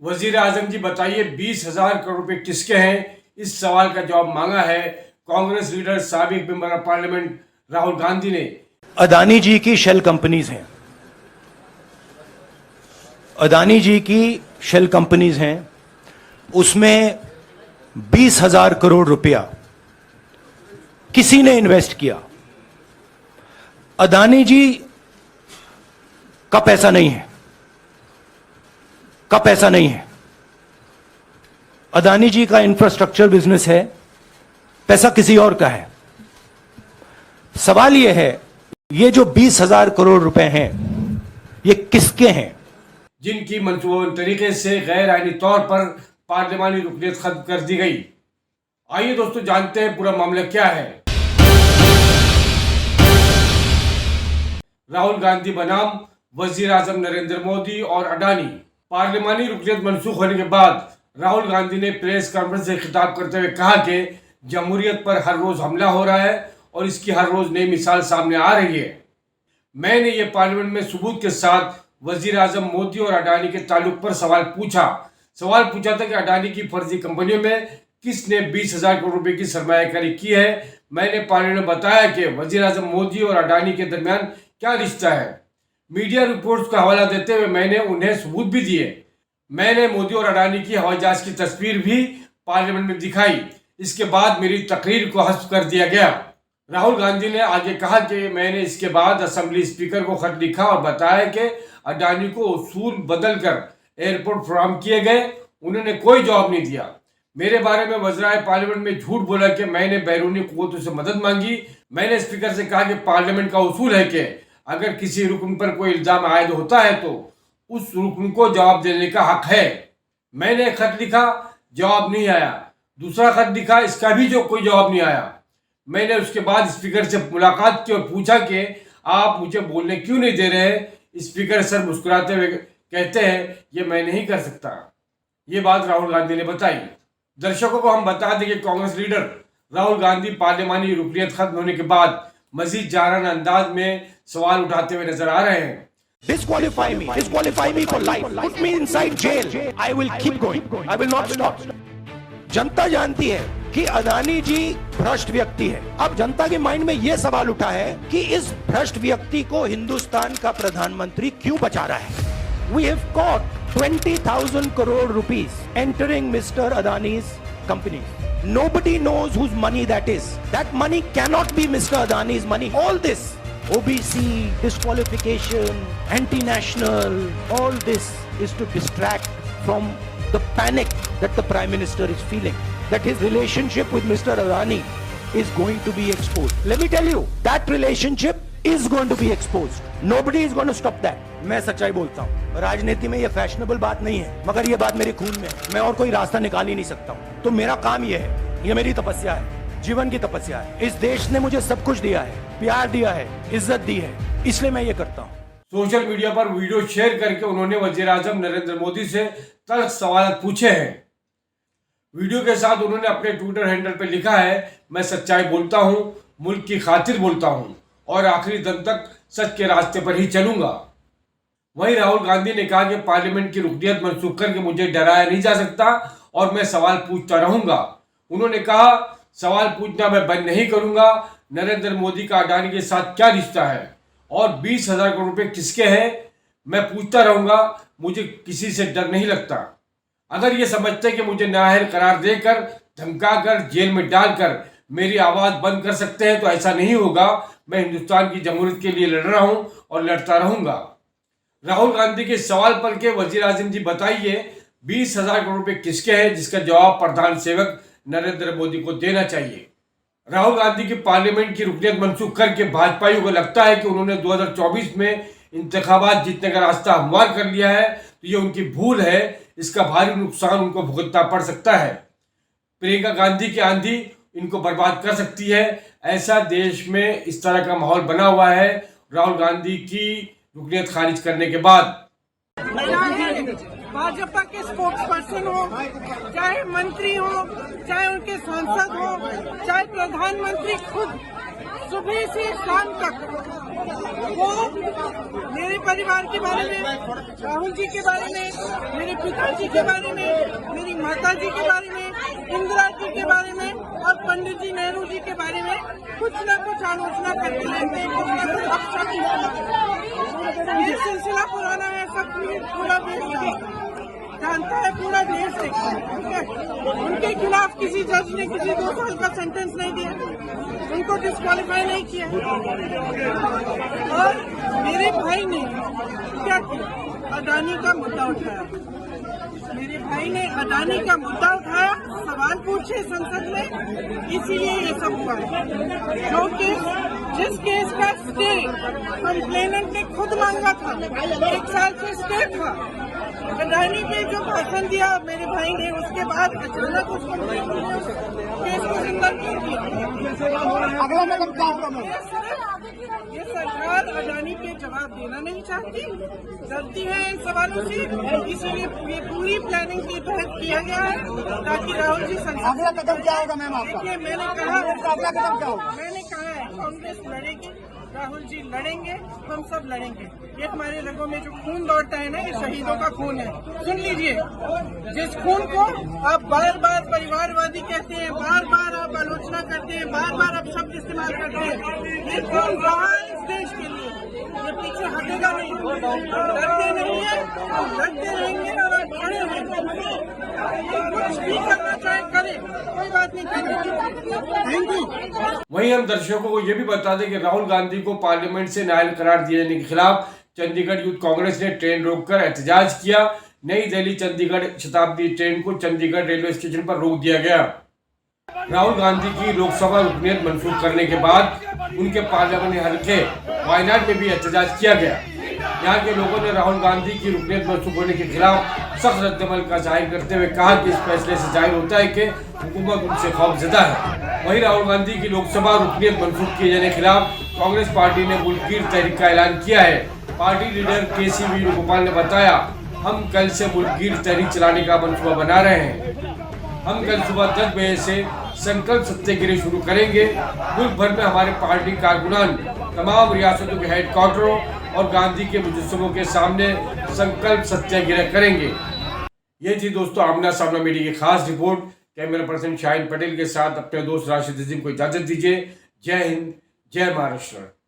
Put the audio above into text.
वजीर आजम जी बताइए 20,000 करोड़ रुपए किसके हैं? इस सवाल का जवाब मांगा है कांग्रेस लीडर साबिक member of parliament Rahul Gandhi ने। अदानी जी की शेल कंपनीज हैं, अदानी जी की शेल कंपनीज हैं, उसमें 20,000 करोड़ रुपया किसी ने इन्वेस्ट किया। अदानी जी का पैसा नहीं है, अदानी जी का इंफ्रास्ट्रक्चर बिजनेस है, पैसा किसी और का है। सवाल यह है, ये जो 20,000 करोड़ रुपए हैं, ये किसके हैं? जिनकी मनसूबबंद तरीके से गैर आईनी तौर पर पार्लियामानी रुकनीत खत्म कर दी गई। आइए दोस्तों जानते हैं पूरा मामला क्या है। राहुल गांधी बनाम वजीर आजम नरेंद्र मोदी और अडानी। पार्लियामानी रुकनीत मनसूख होने के बाद राहुल गांधी ने प्रेस कॉन्फ्रेंस से खिताब करते हुए कहा कि जमहूरियत पर हर रोज हमला हो रहा है और इसकी हर रोज नई मिसाल सामने आ रही है। मैंने ये पार्लियामेंट में सबूत के साथ वजीर आजम मोदी और अडानी के ताल्लुक पर सवाल पूछा था कि अडानी की फर्जी कंपनियों में किसने 20,000 करोड़ रुपए की सरमायाकारी की है। मैंने पार्लियामेंट में बताया कि वजीर आजम मोदी और अडानी के दरमियान क्या रिश्ता है। मीडिया रिपोर्ट्स का हवाला देते हुए मैंने उन्हें सबूत भी दिए। मैंने मोदी और अडानी की हवाई जहाज की तस्वीर भी पार्लियामेंट में दिखाई। इसके बाद मेरी तकरीर को हस्फ कर दिया गया। राहुल गांधी ने आगे कहा कि मैंने इसके बाद असेंबली स्पीकर को खत लिखा और बताया कि अडानी को उसूल बदलकर एयरपोर्ट फराहम किए गए। उन्होंने कोई जवाब नहीं दिया। मेरे बारे में वज़राए पार्लियामेंट में झूठ बोला कि मैंने बैरूनी कुव्वतों से मदद मांगी। मैंने स्पीकर से कहा कि पार्लियामेंट का उसूल है कि अगर किसी रुकन पर कोई इल्जाम आयद होता है तो उस रुकन को जवाब देने का हक है। मैंने खत लिखा, जवाब नहीं आया। दूसरा खत लिखा, इसका भी कोई जवाब नहीं आया। मैंने उसके बाद स्पीकर से मुलाकात की और पूछा कि आप मुझे बोलने क्यों नहीं दे रहे। स्पीकर सर मुस्कुराते हुए कहते हैं ये मैं नहीं कर सकता। ये बात राहुल गांधी ने बताई। दर्शकों को हम बता दें कि कांग्रेस लीडर राहुल गांधी पार्लियामानी रुकनीत खत्म होने के बाद मजीद जाराना अंदाज में सवाल उठाते हुए नजर आ रहे हैं। Disqualify me for life. Put me inside jail. I will keep going. I will not stop. जनता जानती है कि अदानी जी भ्रष्ट व्यक्ति है। अब जनता के माइंड में यह सवाल उठा है कि इस भ्रष्ट व्यक्ति को हिंदुस्तान का प्रधानमंत्री क्यों बचा रहा है। We have caught 20,000 crore rupees entering Mr. Adani's company. Nobody knows whose money that is. That money cannot be Mr. Adani's money. All this OBC, disqualification, anti-national, all this is to distract from the panic that the Prime Minister is feeling, that his relationship with Mr. Adani is going to be exposed. Let me tell you, that relationship is going to be exposed. Nobody is going to stop that. मैं सच्चाई बोलता हूँ, राजनीति में ये fashionable बात नहीं है, मगर ये बात मेरे खून में है। मैं और कोई रास्ता निकाल ही नहीं सकता हूँ। तो मेरा काम ये है, ये मेरी तपस्या है, जीवन की तपस्या है। इस देश ने मुझे सब कुछ दिया है, प्यार दिया है, इज्जत दी है, इसलिए मैं ये करता हूँ। सोशल मीडिया पर वीडियो शेयर करके उन्होंने वजीर आजम नरेंद्र मोदी से तल्ख सवाल पूछे हैं। वीडियो के साथ उन्होंने अपने ट्विटर हैंडल पर लिखा है, मैं सच्चाई बोलता हूँ, मुल्क की खातिर बोलता हूँ और आखिरी दम तक सच के रास्ते पर ही चलूंगा। वहीं राहुल गांधी ने कहा कि पार्लियामेंट की रुकनीत मनसूख करके मुझे डराया नहीं जा सकता और मैं सवाल पूछता रहूंगा। उन्होंने कहा सवाल पूछना मैं बंद नहीं करूंगा। नरेंद्र मोदी का अडानी के साथ क्या रिश्ता है और 20,000 करोड़ रुपए किसके हैं, मैं पूछता रहूंगा। मुझे किसी से डर नहीं लगता। अगर ये समझते कि मुझे नाअहल करार देकर, धमकाकर, जेल में डालकर मेरी आवाज बंद कर सकते हैं तो ऐसा नहीं होगा। मैं हिंदुस्तान की जमहूरियत के लिए लड़ रहा हूं और लड़ता रहूंगा। राहुल गांधी के सवाल पर के वजीर आजम जी बताइए 20,000 करोड़ रुपए किसके हैं, जिसका जवाब प्रधान सेवक नरेंद्र मोदी को देना चाहिए। राहुल गांधी की पार्लियामेंट की रुकनीत मनसूख करके भाजपाइयों को लगता है कि उन्होंने 2024 में इंतखाबात जीतने का रास्ता हमवार कर लिया है, तो ये उनकी भूल है। इसका भारी नुकसान उनको भुगतना पड़ सकता है। प्रियंका गांधी की आंधी इनको बर्बाद कर सकती है। ऐसा देश में इस तरह का माहौल बना हुआ है राहुल गांधी की रुकनीत खारिज करने के बाद। भाजपा के स्पोक्स पर्सन हो, चाहे मंत्री हो, चाहे उनके सांसद हो, चाहे प्रधानमंत्री खुद सुबह से शाम तक वो मेरे परिवार के बारे में, राहुल जी के बारे में, मेरे पिताजी के बारे में, मेरी माता जी के बारे में, इंदिरा जी के बारे में और पंडित जी नेहरू जी के बारे में कुछ न कुछ आलोचना करते रहते हैं, कुछ न कुछ अपशब्द। ये सिलसिला पुराना है, सब पूरा देश जानता है, पूरा देश देखता है, ठीक है। उनके खिलाफ किसी जज ने किसी 2 साल का सेंटेंस नहीं दिया, उनको डिस्क्वालीफाई नहीं किया। और मेरे भाई ने क्या किया, अडानी का मुद्दा उठाया। मेरे भाई ने अडानी का मुद्दा उठाया, सवाल पूछे संसद में, इसीलिए ये सब हुआ है। जो केस, जिस केस का स्टे कंप्लेनेंट ने खुद मांगा था, 1 साल से स्टे था, अडानी पे जो भाषण दिया मेरे भाई ने, उसके बाद अचानक उस केस को जिंदा क्यों किया? अगला कदम क्या होगा? ये सरकार अडानी पे जवाब देना नहीं चाहती, डरती है इन सवालों से, इसीलिए ये पूरी प्लानिंग के तहत किया गया है ताकि राहुल जी अगला कदम क्या होगा मैम आपका? देखिए, मैंने कहा अगला कदम क्या होगा? मैंने कहा है कांग्रेस लड़ेगी, राहुल जी लड़ेंगे, हम सब लड़ेंगे। ये हमारे रगों में जो खून दौड़ता है ना, ये शहीदों का खून है। सुन लीजिए, जिस खून को आप बार बार परिवारवादी कहते हैं, बार बार आप आलोचना करते हैं, बार बार आप शब्द इस्तेमाल करते हैं, ये खून बहा है इस देश के लिए, ये पीछे हटेगा नहीं। डरते नहीं है, हम लड़ते रहेंगे और आप खड़े रहेंगे। कुछ भी करना चाहे करे, कोई बात नहीं करेंगे। Thank you. वहीं हम दर्शकों को ये भी बता दें कि राहुल गांधी को पार्लियामेंट से नाअहल करार दिए जाने के खिलाफ चंडीगढ़ यूथ कांग्रेस ने ट्रेन रोककर एहतजाज किया। नई दिल्ली चंडीगढ़ शताब्दी ट्रेन को चंडीगढ़ रेलवे स्टेशन पर रोक दिया गया। राहुल गांधी की लोकसभा रुकनीयत मंसूख करने के बाद उनके पार्लियामेंट हल्के वायनाड में भी एहतजाज किया गया। यहाँ के लोगों ने राहुल गांधी की रुकनीयत मंसूख होने के खिलाफ सख्त रद्दअमल का जाहिर करते हुए कहा कि इस फैसले से जाहिर होता है कि हुकूमत उनसे खौफजदा है। वहीं राहुल गांधी की लोकसभा रुकनीयत मंसूख किए जाने के खिलाफ कांग्रेस पार्टी ने मुल्कगीर तहरीक का ऐलान किया है। पार्टी लीडर केसी वेणुगोपाल ने बताया, हम कल से मुल्कगीर तहरीक चलाने का मंसूबा बना रहे हैं। हम कल सुबह 10 बजे से संकल्प सत्याग्रह शुरू करेंगे। मुल्क भर में हमारे पार्टी कारकुनान तमाम रियासतों के हेडक्वार्टरों और गांधी के मुजस्समों के सामने संकल्प सत्याग्रह करेंगे। ये थी दोस्तों आमना सामना मीडिया की खास report. Camera person Shaheen Patel के साथ अपने दोस्त राशिद अजीम को इजाजत दीजिए। जय हिंद, जय महाराष्ट्र।